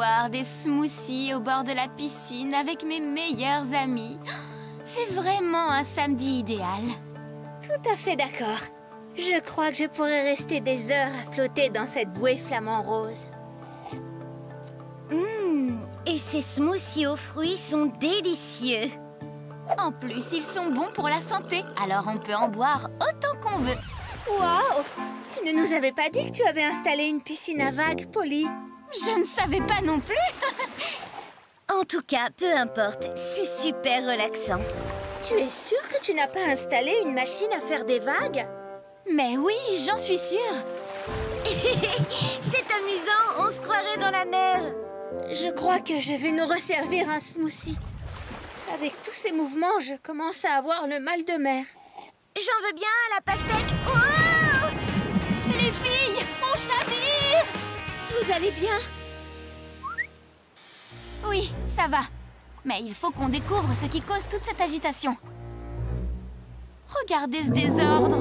boire des smoothies au bord de la piscine avec mes meilleurs amis. C'est vraiment un samedi idéal. Tout à fait d'accord. Je crois que je pourrais rester des heures à flotter dans cette bouée flamant rose. Et ces smoothies aux fruits sont délicieux. En plus, ils sont bons pour la santé, alors on peut en boire autant qu'on veut. Waouh! Tu ne nous avais pas dit que tu avais installé une piscine à vagues, Polly. Je ne savais pas non plus. En tout cas, peu importe, c'est super relaxant. Tu es sûre que tu n'as pas installé une machine à faire des vagues? Mais oui, j'en suis sûre. C'est amusant, on se croirait dans la mer. Je crois que je vais nous resservir un smoothie. Avec tous ces mouvements, je commence à avoir le mal de mer. J'en veux bien, la pastèque. Oh! Les filles, on chavire! Vous allez bien? Oui, ça va. Mais il faut qu'on découvre ce qui cause toute cette agitation. Regardez ce désordre.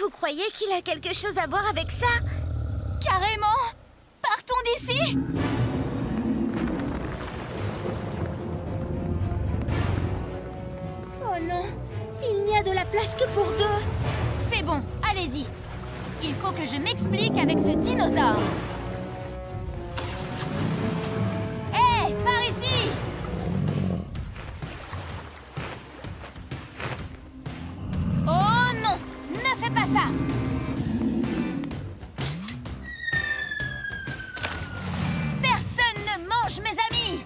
Vous croyez qu'il a quelque chose à voir avec ça? Carrément! Partons d'ici! Oh non! Il n'y a de la place que pour deux! C'est bon, allez-y. Il faut que je m'explique avec ce dinosaure. Hé, par ici! Oh non! Ne fais pas ça! Personne ne mange mes amis!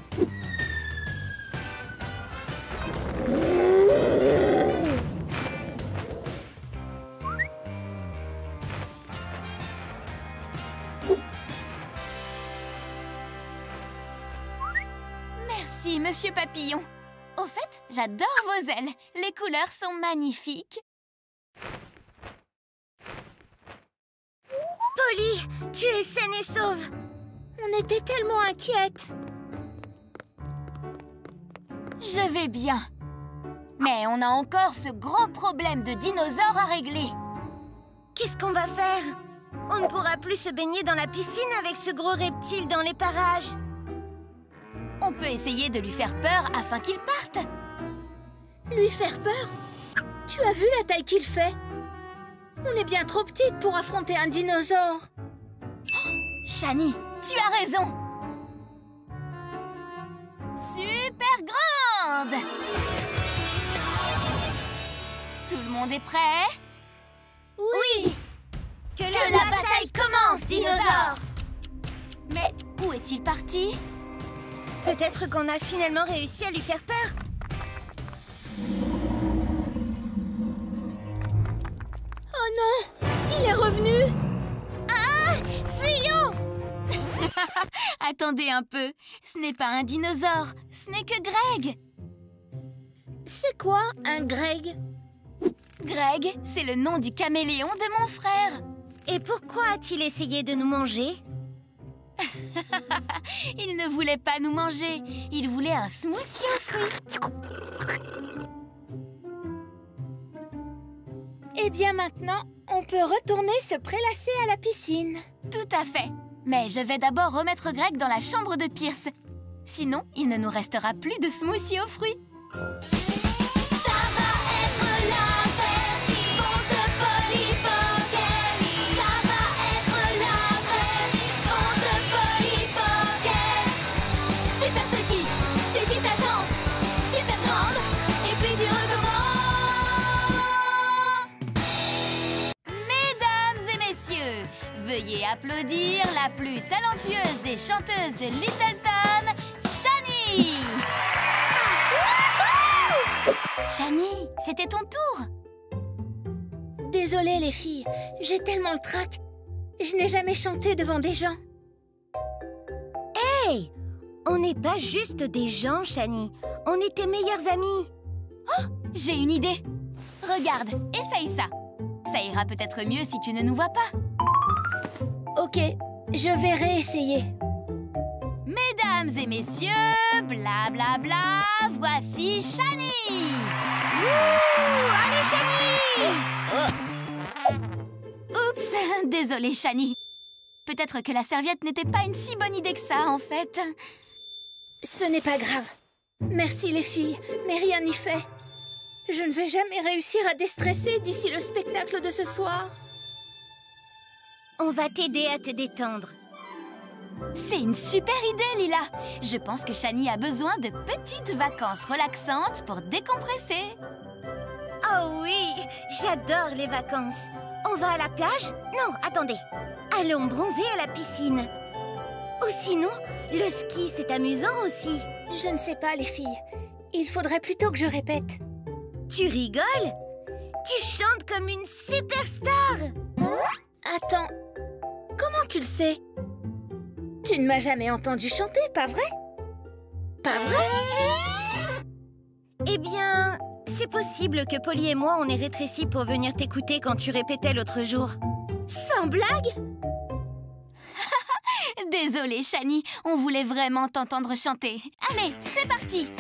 Merci, Monsieur Papillon. Au fait, j'adore vos ailes. Les couleurs sont magnifiques. Polly, tu es saine et sauve. On était tellement inquiètes. Je vais bien. Mais on a encore ce gros problème de dinosaures à régler. Qu'est-ce qu'on va faire? On ne pourra plus se baigner dans la piscine avec ce gros reptile dans les parages. On peut essayer de lui faire peur afin qu'il parte. Lui faire peur? Tu as vu la taille qu'il fait? On est bien trop petite pour affronter un dinosaure. Shani, tu as raison. Super grande! Tout le monde est prêt? Oui! Que la bataille commence, dinosaure! Mais où est-il parti? Peut-être qu'on a finalement réussi à lui faire peur. Oh non! Il est revenu! Ah! Fuyons! Attendez un peu. Ce n'est pas un dinosaure. Ce n'est que Greg. C'est quoi un Greg? Greg, c'est le nom du caméléon de mon frère. Et pourquoi a-t-il essayé de nous manger? Il ne voulait pas nous manger. Il voulait un smoothie aux fruits. Eh bien maintenant, on peut retourner se prélasser à la piscine. Tout à fait. Mais je vais d'abord remettre Greg dans la chambre de Pierce. Sinon, il ne nous restera plus de smoothie aux fruits. Veuillez applaudir la plus talentueuse des chanteuses de Littleton, Shani! Shani, c'était ton tour! Désolée les filles, j'ai tellement le trac. Je n'ai jamais chanté devant des gens. Hey! On n'est pas juste des gens, Shani. On est tes meilleurs amis. Oh, j'ai une idée. Regarde, essaye ça. Ça ira peut-être mieux si tu ne nous vois pas. Ok, je vais réessayer. Mesdames et messieurs, blablabla, bla bla, voici Shani! Wouh! Allez, Shani! Oups, désolée Shani. Peut-être que la serviette n'était pas une si bonne idée que ça, en fait. Ce n'est pas grave. Merci les filles, mais rien n'y fait. Je ne vais jamais réussir à déstresser d'ici le spectacle de ce soir. On va t'aider à te détendre. C'est une super idée, Lila. Je pense que Shani a besoin de petites vacances relaxantes pour décompresser. Oh oui, j'adore les vacances. On va à la plage? Non, attendez. Allons bronzer à la piscine. Ou sinon, le ski, c'est amusant aussi. Je ne sais pas, les filles. Il faudrait plutôt que je répète. Tu rigoles? Tu chantes comme une superstar! Attends, comment tu le sais? Tu ne m'as jamais entendu chanter, pas vrai? Pas vrai? Eh bien, c'est possible que Polly et moi, on ait rétréci pour venir t'écouter quand tu répétais l'autre jour. Sans blague? Désolée, Shani, on voulait vraiment t'entendre chanter. Allez, c'est parti!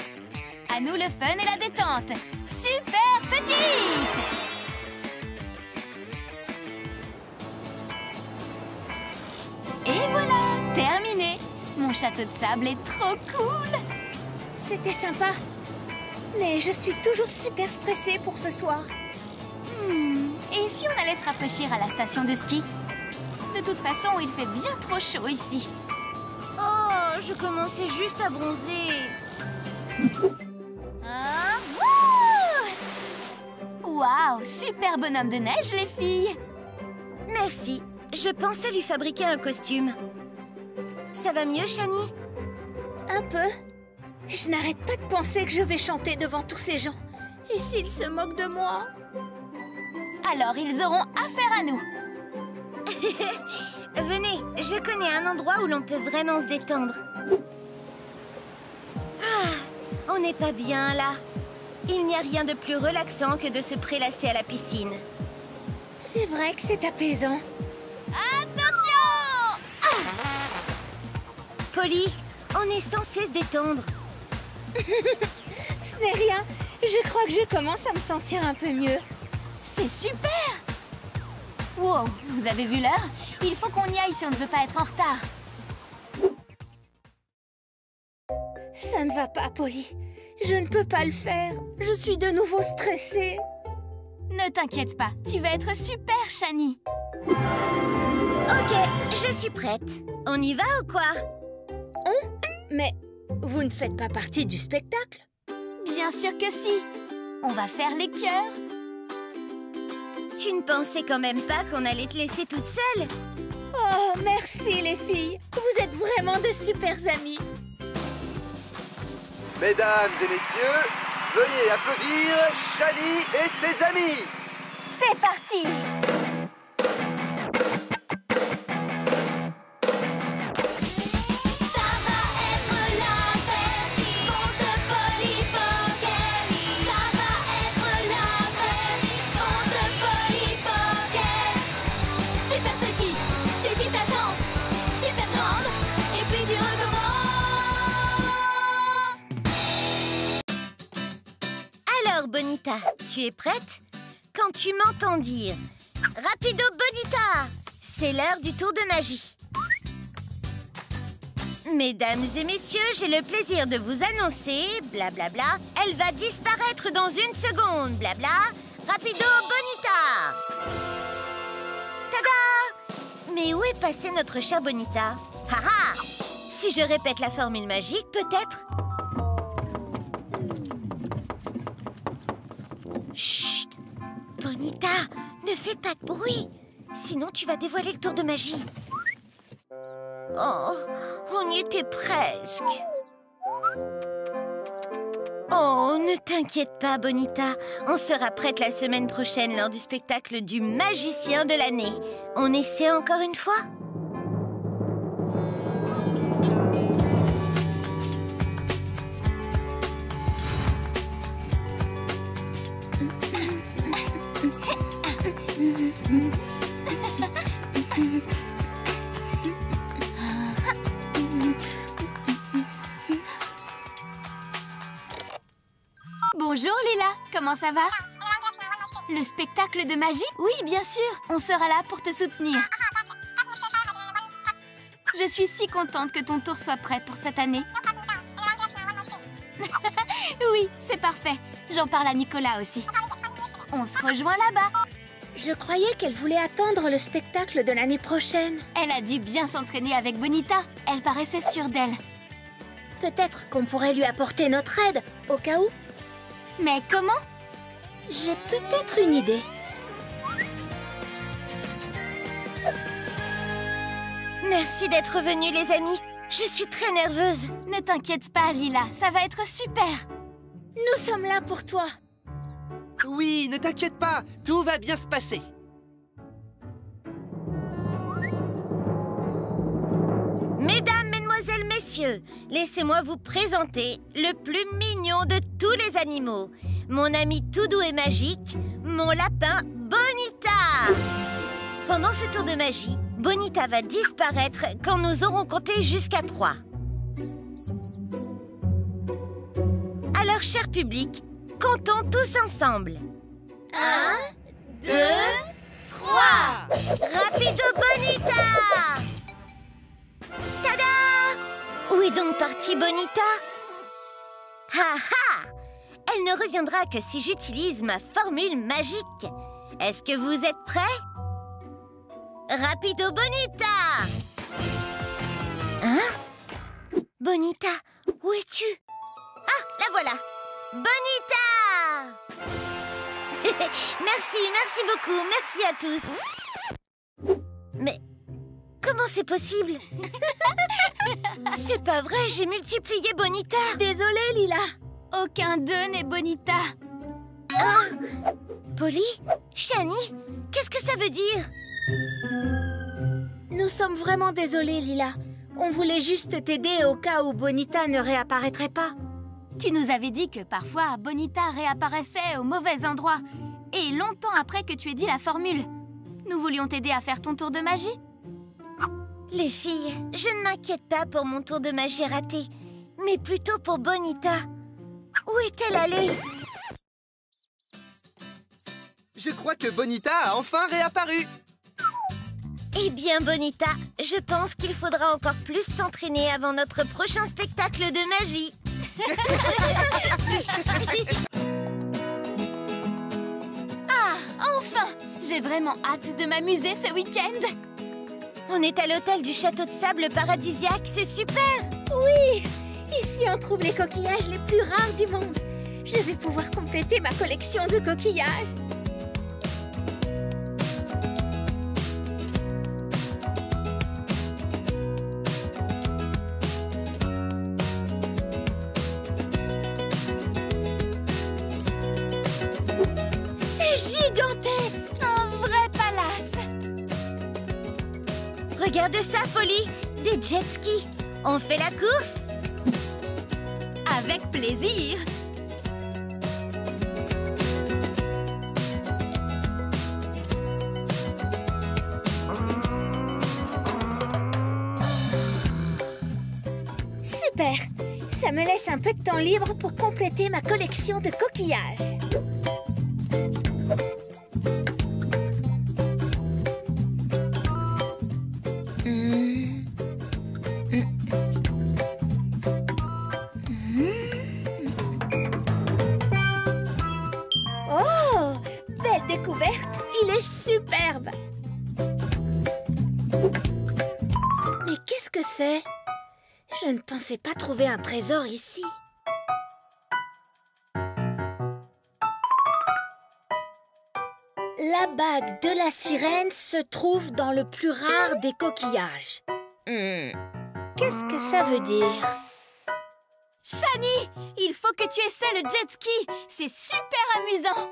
À nous le fun et la détente! Super petite! Et voilà, terminé! Mon château de sable est trop cool! C'était sympa. Mais je suis toujours super stressée pour ce soir. Et si on allait se rafraîchir à la station de ski? De toute façon, il fait bien trop chaud ici. Oh, je commençais juste à bronzer. Hein? Waouh! Super bonhomme de neige, les filles! Merci. Je pensais lui fabriquer un costume. Ça va mieux, Shani? Un peu. Je n'arrête pas de penser que je vais chanter devant tous ces gens. Et s'ils se moquent de moi? Alors, ils auront affaire à nous. Venez, je connais un endroit où l'on peut vraiment se détendre. Ah, on n'est pas bien là. Il n'y a rien de plus relaxant que de se prélasser à la piscine. C'est vrai que c'est apaisant. Attention! Polly, on est censé se détendre. Ce n'est rien. Je crois que je commence à me sentir un peu mieux. C'est super! Wow, vous avez vu l'heure? Il faut qu'on y aille si on ne veut pas être en retard. Ça ne va pas, Polly. Je ne peux pas le faire. Je suis de nouveau stressée. Ne t'inquiète pas, tu vas être super, Shani. Ok, je suis prête. On y va ou quoi? Mais vous ne faites pas partie du spectacle? Bien sûr que si. On va faire les cœurs. Tu ne pensais quand même pas qu'on allait te laisser toute seule? Oh, merci les filles. Vous êtes vraiment de super amies. Mesdames et messieurs, veuillez applaudir Shani et ses amis. C'est parti! Bonita, tu es prête? Quand tu m'entends dire « Rapido Bonita !» c'est l'heure du tour de magie. Mesdames et messieurs, j'ai le plaisir de vous annoncer, blablabla, elle va disparaître dans une seconde, blabla, Rapido Bonita! Tada! Mais où est passée notre chère Bonita? Haha! Si je répète la formule magique, peut-être... Chut! Bonita, ne fais pas de bruit, sinon tu vas dévoiler le tour de magie. Oh, on y était presque. Oh, ne t'inquiète pas, Bonita. On sera prête la semaine prochaine lors du spectacle du magicien de l'année. On essaie encore une fois? Bonjour Lila, comment ça va? Le spectacle de magie? Oui, bien sûr, on sera là pour te soutenir. Je suis si contente que ton tour soit prêt pour cette année. Oui, c'est parfait. J'en parle à Nicolas aussi. On se rejoint là-bas. Je croyais qu'elle voulait attendre le spectacle de l'année prochaine. Elle a dû bien s'entraîner avec Bonita. Elle paraissait sûre d'elle. Peut-être qu'on pourrait lui apporter notre aide, au cas où. Mais comment? J'ai peut-être une idée. Merci d'être venus, les amis. Je suis très nerveuse. Ne t'inquiète pas, Lila. Ça va être super. Nous sommes là pour toi. Oui, ne t'inquiète pas, tout va bien se passer. Mesdames, mesdemoiselles, messieurs, laissez-moi vous présenter le plus mignon de tous les animaux. Mon ami tout doux et magique, mon lapin Bonita. Pendant ce tour de magie, Bonita va disparaître quand nous aurons compté jusqu'à 3. Alors, cher public, comptons tous ensemble. 1, 2, 3. Rapido Bonita! Tada! Où est donc partie Bonita? Ha ha! Elle ne reviendra que si j'utilise ma formule magique. Est-ce que vous êtes prêts? Rapido Bonita! Hein? Bonita, où es-tu? Ah, la voilà! Bonita! Merci beaucoup, merci à tous. Mais comment c'est possible? C'est pas vrai, j'ai multiplié Bonita. Désolée, Lila. Aucun d'eux n'est Bonita. Polly? Shani? Qu'est-ce que ça veut dire? Nous sommes vraiment désolés, Lila. On voulait juste t'aider au cas où Bonita ne réapparaîtrait pas. Tu nous avais dit que parfois Bonita réapparaissait au mauvais endroit. Et longtemps après que tu aies dit la formule. Nous voulions t'aider à faire ton tour de magie. Les filles, je ne m'inquiète pas pour mon tour de magie raté, mais plutôt pour Bonita. Où est-elle allée? Je crois que Bonita a enfin réapparu. Eh bien, Bonita, je pense qu'il faudra encore plus s'entraîner avant notre prochain spectacle de magie. Ah, enfin! J'ai vraiment hâte de m'amuser ce week-end. On est à l'hôtel du château de sable paradisiaque, c'est super! Oui! Ici, on trouve les coquillages les plus rares du monde. Je vais pouvoir compléter ma collection de coquillages. Gigantesque! Un vrai palace! Regarde ça, Polly! Des jet skis! On fait la course? Avec plaisir! Super! Ça me laisse un peu de temps libre pour compléter ma collection de coquillages. Oh! Belle découverte! Il est superbe! Mais qu'est-ce que c'est? Je ne pensais pas trouver un trésor ici. La bague de la sirène se trouve dans le plus rare des coquillages. Qu'est-ce que ça veut dire? Shani, il faut que tu essaies le jet ski. C'est super amusant.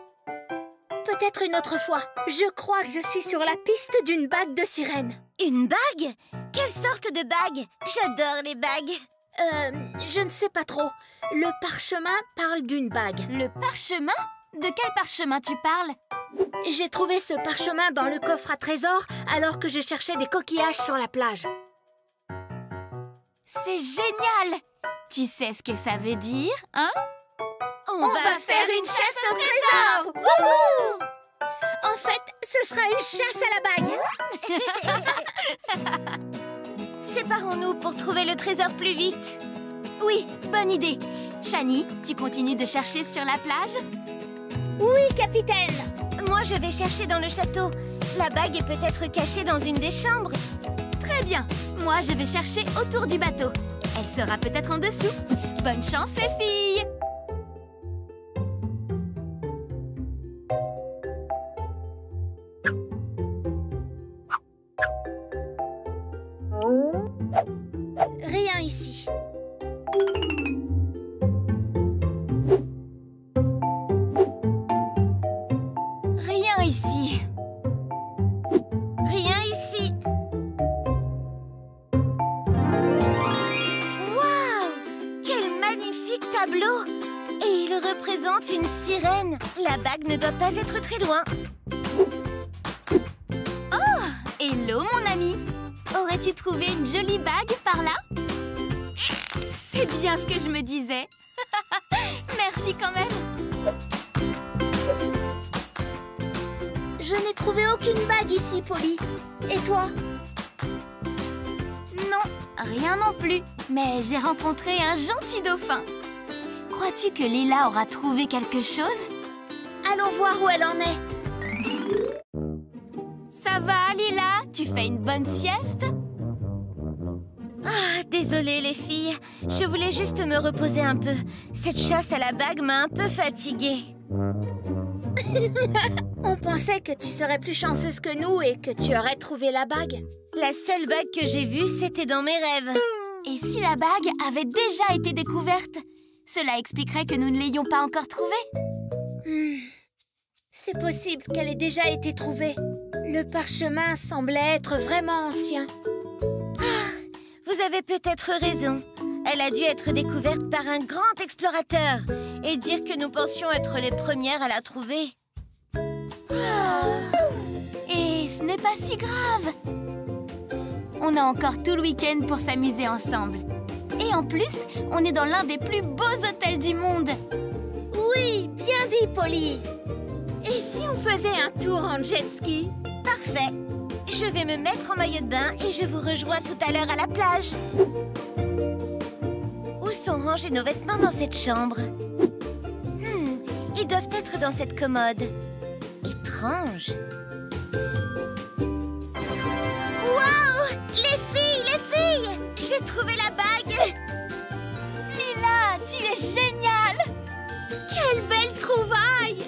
Peut-être une autre fois. Je crois que je suis sur la piste d'une bague de sirène. Une bague? Quelle sorte de bague? J'adore les bagues. Je ne sais pas trop. Le parchemin parle d'une bague. Le parchemin? De quel parchemin tu parles? J'ai trouvé ce parchemin dans le coffre à trésors alors que je cherchais des coquillages sur la plage. C'est génial! Tu sais ce que ça veut dire, hein? On va faire une chasse au trésor! Wouhou! En fait, ce sera une chasse à la bague. Séparons-nous pour trouver le trésor plus vite. Oui, bonne idée. Shani, tu continues de chercher sur la plage? Oui, capitaine. Moi, je vais chercher dans le château. La bague est peut-être cachée dans une des chambres. Très bien. Moi, je vais chercher autour du bateau. Elle sera peut-être en dessous. Bonne chance, les filles! Rien ici. Rien ici. Rien ici. Waouh! Quel magnifique tableau! Et il représente une sirène. La bague ne doit pas être très loin. Hello, mon ami. Aurais-tu trouvé une jolie bague par là? C'est bien ce que je me disais. Merci quand même. Je n'ai trouvé aucune bague ici, Polly. Et toi? Non, rien non plus. Mais j'ai rencontré un gentil dauphin. Crois-tu que Lila aura trouvé quelque chose? Allons voir où elle en est. Ça va, Lila? Tu fais une bonne sieste? Ah, désolée les filles. Je voulais juste me reposer un peu. Cette chasse à la bague m'a un peu fatiguée. On pensait que tu serais plus chanceuse que nous et que tu aurais trouvé la bague. La seule bague que j'ai vue, c'était dans mes rêves. Et si la bague avait déjà été découverte? Cela expliquerait que nous ne l'ayons pas encore trouvée. C'est possible qu'elle ait déjà été trouvée. Le parchemin semblait être vraiment ancien. Vous avez peut-être raison. Elle a dû être découverte par un grand explorateur et dire que nous pensions être les premières à la trouver. Et ce n'est pas si grave. On a encore tout le week-end pour s'amuser ensemble. Et en plus, on est dans l'un des plus beaux hôtels du monde. Oui, bien dit, Polly. Et si on faisait un tour en jet ski? Parfait. Je vais me mettre en maillot de bain et je vous rejoins tout à l'heure à la plage. Où sont rangés nos vêtements dans cette chambre? Ils doivent être dans cette commode. Étrange. Waouh! Les filles! J'ai trouvé la bague! Lila, tu es géniale! Quelle belle trouvaille!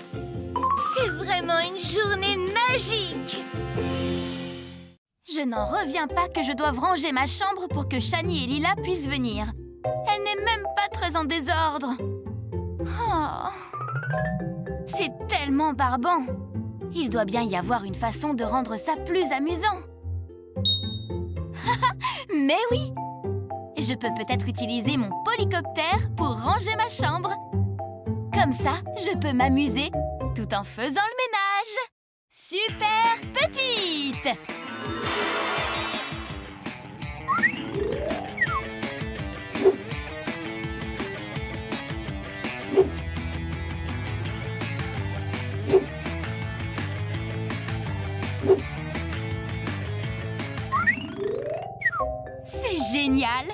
C'est vraiment une journée magique! Je n'en reviens pas que je doive ranger ma chambre pour que Shani et Lila puissent venir. Elle n'est même pas très en désordre. Oh. C'est tellement barbant. Il doit bien y avoir une façon de rendre ça plus amusant. Mais oui! Je peux peut-être utiliser mon polycoptère pour ranger ma chambre. Comme ça, je peux m'amuser tout en faisant le ménage. Super petite! C'est génial!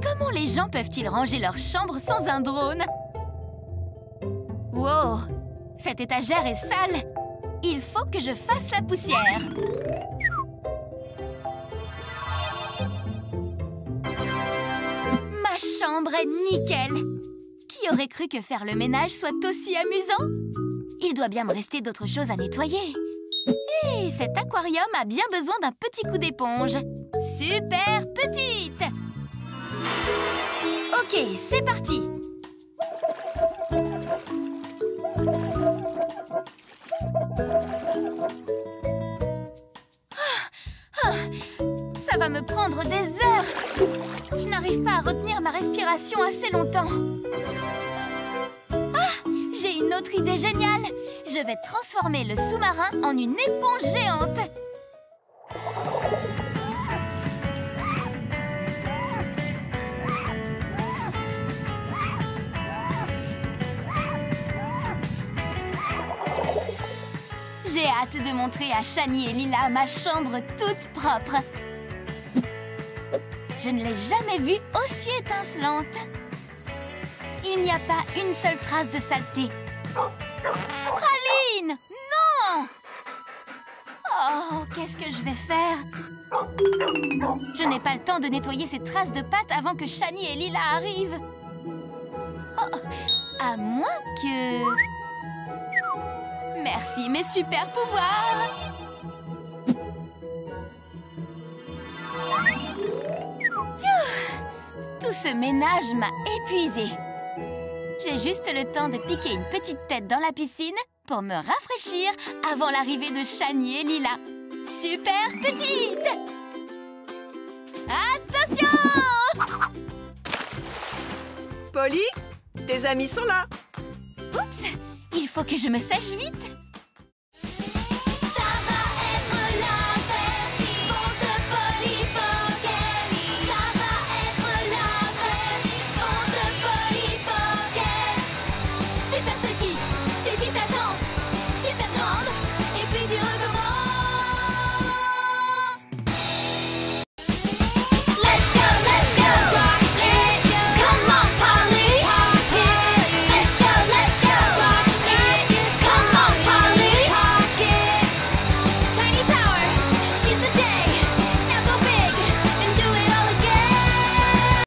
Comment les gens peuvent-ils ranger leur chambre sans un drone? Wow! Cette étagère est sale! Il faut que je fasse la poussière! Ma chambre est nickel! Qui aurait cru que faire le ménage soit aussi amusant? Il doit bien me rester d'autres choses à nettoyer. Et cet aquarium a bien besoin d'un petit coup d'éponge. Super petite! Ok, c'est parti! Ça va me prendre des heures! Je n'arrive pas à retenir ma respiration assez longtemps. Ah! J'ai une autre idée géniale! Je vais transformer le sous-marin en une éponge géante! J'ai hâte de montrer à Shani et Lila ma chambre toute propre. Je ne l'ai jamais vue aussi étincelante. Il n'y a pas une seule trace de saleté. Praline! Non! Oh, qu'est-ce que je vais faire? Je n'ai pas le temps de nettoyer ces traces de pâte avant que Shani et Lila arrivent. Oh, à moins que... Merci, mes super pouvoirs! Tout ce ménage m'a épuisée. J'ai juste le temps de piquer une petite tête dans la piscine pour me rafraîchir avant l'arrivée de Shani et Lila. Super petite! Attention! Polly, tes amis sont là. Oups! Il faut que je me sèche vite.